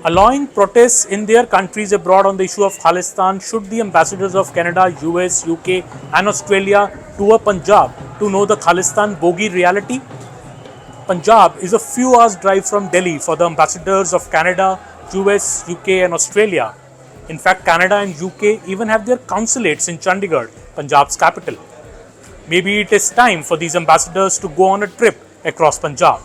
allowing protests in their countries abroad on the issue of Khalistan, should the ambassadors of Canada, US, UK and Australia tour Punjab to know the Khalistan Bogey reality? Punjab is a few hours drive from Delhi for the ambassadors of Canada, US, UK and Australia. In fact, Canada and UK even have their consulates in Chandigarh, Punjab's capital. Maybe it is time for these ambassadors to go on a trip across Punjab.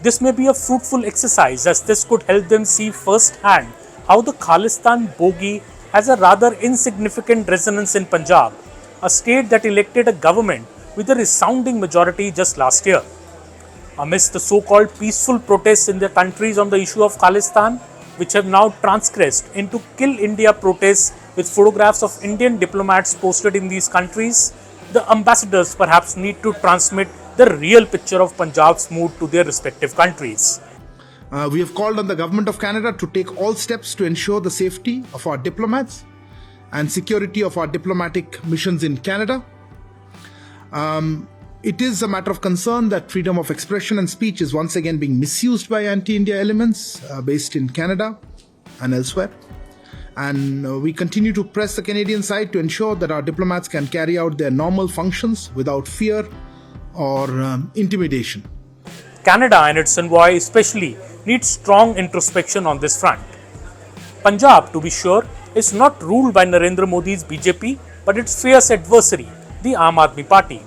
This may be a fruitful exercise, as this could help them see firsthand how the Khalistan Bogey has a rather insignificant resonance in Punjab, a state that elected a government with a resounding majority just last year. Amidst the so-called peaceful protests in their countries on the issue of Khalistan, which have now transgressed into Kill India protests with photographs of Indian diplomats posted in these countries, the ambassadors perhaps need to transmit the real picture of Punjab's mood to their respective countries. We have called on the Government of Canada to take all steps to ensure the safety of our diplomats and security of our diplomatic missions in Canada. It is a matter of concern that freedom of expression and speech is once again being misused by anti-India elements based in Canada and elsewhere. And we continue to press the Canadian side to ensure that our diplomats can carry out their normal functions without fear or intimidation. Canada and its envoy especially need strong introspection on this front. Punjab, to be sure, is not ruled by Narendra Modi's BJP, but its fierce adversary, the Aam Aadmi Party.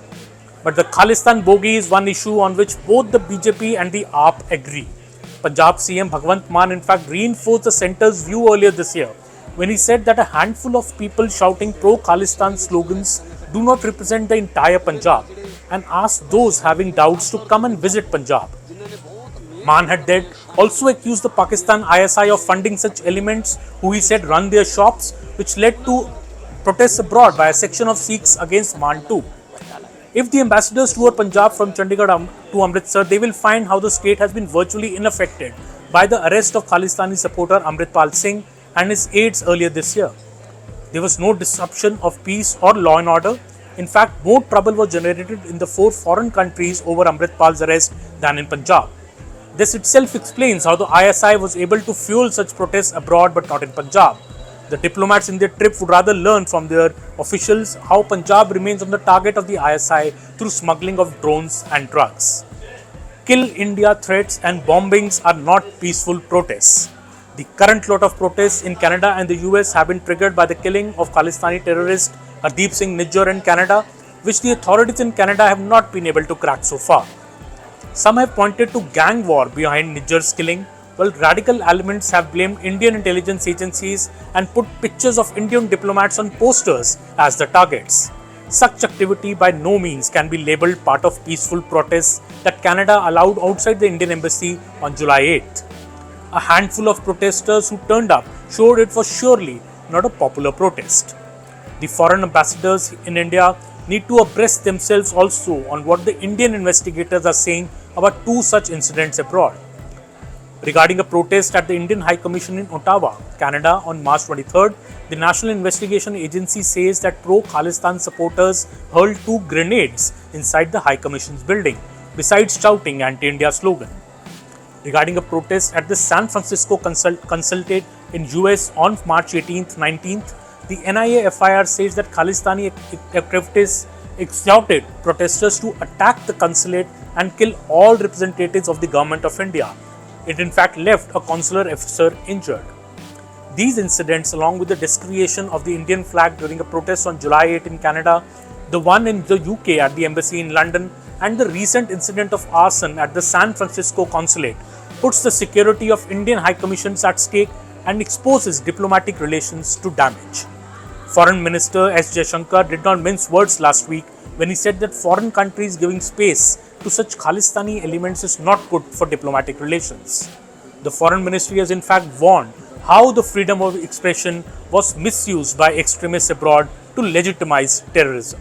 But the Khalistan Bogey is one issue on which both the BJP and the AAP agree. Punjab CM Bhagwant Mann in fact reinforced the centre's view earlier this year when he said that a handful of people shouting pro-Khalistan slogans do not represent the entire Punjab, and asked those having doubts to come and visit Punjab. Mann had then also accused the Pakistan ISI of funding such elements who he said run their shops, which led to protests abroad by a section of Sikhs against Mann too. If the ambassadors tour Punjab from Chandigarh to Amritsar, they will find how the state has been virtually unaffected by the arrest of Khalistani supporter Amritpal Singh and his aides earlier this year. There was no disruption of peace or law and order. In fact, more trouble was generated in the 4 foreign countries over Amritpal's arrest than in Punjab. This itself explains how the ISI was able to fuel such protests abroad but not in Punjab. The diplomats in their trip would rather learn from their officials how Punjab remains on the target of the ISI through smuggling of drones and drugs. Kill India threats and bombings are not peaceful protests. The current lot of protests in Canada and the US have been triggered by the killing of Khalistani terrorist Hardeep Singh Nijjar in Canada, which the authorities in Canada have not been able to crack so far. Some have pointed to gang war behind Nijjar's killing, while radical elements have blamed Indian intelligence agencies and put pictures of Indian diplomats on posters as the targets. Such activity by no means can be labelled part of peaceful protests that Canada allowed outside the Indian embassy on July 8th. A handful of protesters who turned up showed it was surely not a popular protest. The foreign ambassadors in India need to abreast themselves also on what the Indian investigators are saying about 2 such incidents abroad. Regarding a protest at the Indian High Commission in Ottawa, Canada on March 23rd, the National Investigation Agency says that pro-Khalistan supporters hurled 2 grenades inside the High Commission's building, besides shouting anti-India slogan. Regarding a protest at the San Francisco consulate in US on March 18th, 19th, the NIA FIR says that Khalistani activists exhorted protesters to attack the consulate and kill all representatives of the Government of India. It in fact left a consular officer injured. These incidents, along with the desecration of the Indian flag during a protest on July 8 in Canada, the one in the UK at the embassy in London, and the recent incident of arson at the San Francisco consulate, puts the security of Indian High Commissions at stake and exposes diplomatic relations to damage. Foreign Minister S. Jaishankar did not mince words last week when he said that foreign countries giving space to such Khalistani elements is not good for diplomatic relations. The Foreign Ministry has in fact warned how the freedom of expression was misused by extremists abroad to legitimize terrorism.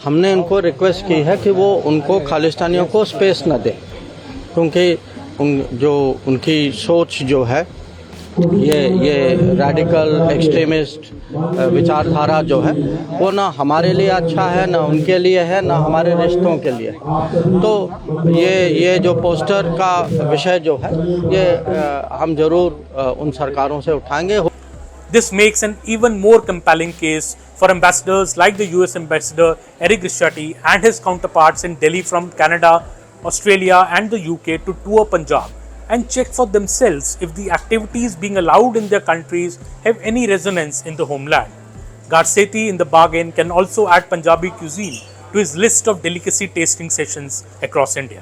हमने उनको request की है कि वो उनको खालिस्तानियों को space न दें, क्योंकि उनकी सोच जो है ये रेडिकल एक्सट्रीमिस्ट विचारधारा जो है वो ना हमारे लिए अच्छा है, ना उनके लिए है, ना हमारे रिश्तों के लिए। तो ये जो पोस्टर का विषय जो है ये हम जरूर उन सरकारों से उठाएंगे। This makes an even more compelling case for ambassadors like the US Ambassador Eric Rishati and his counterparts in Delhi from Canada, Australia and the UK to tour Punjab and check for themselves if the activities being allowed in their countries have any resonance in the homeland. Garcetti in the bargain can also add Punjabi cuisine to his list of delicacy tasting sessions across India.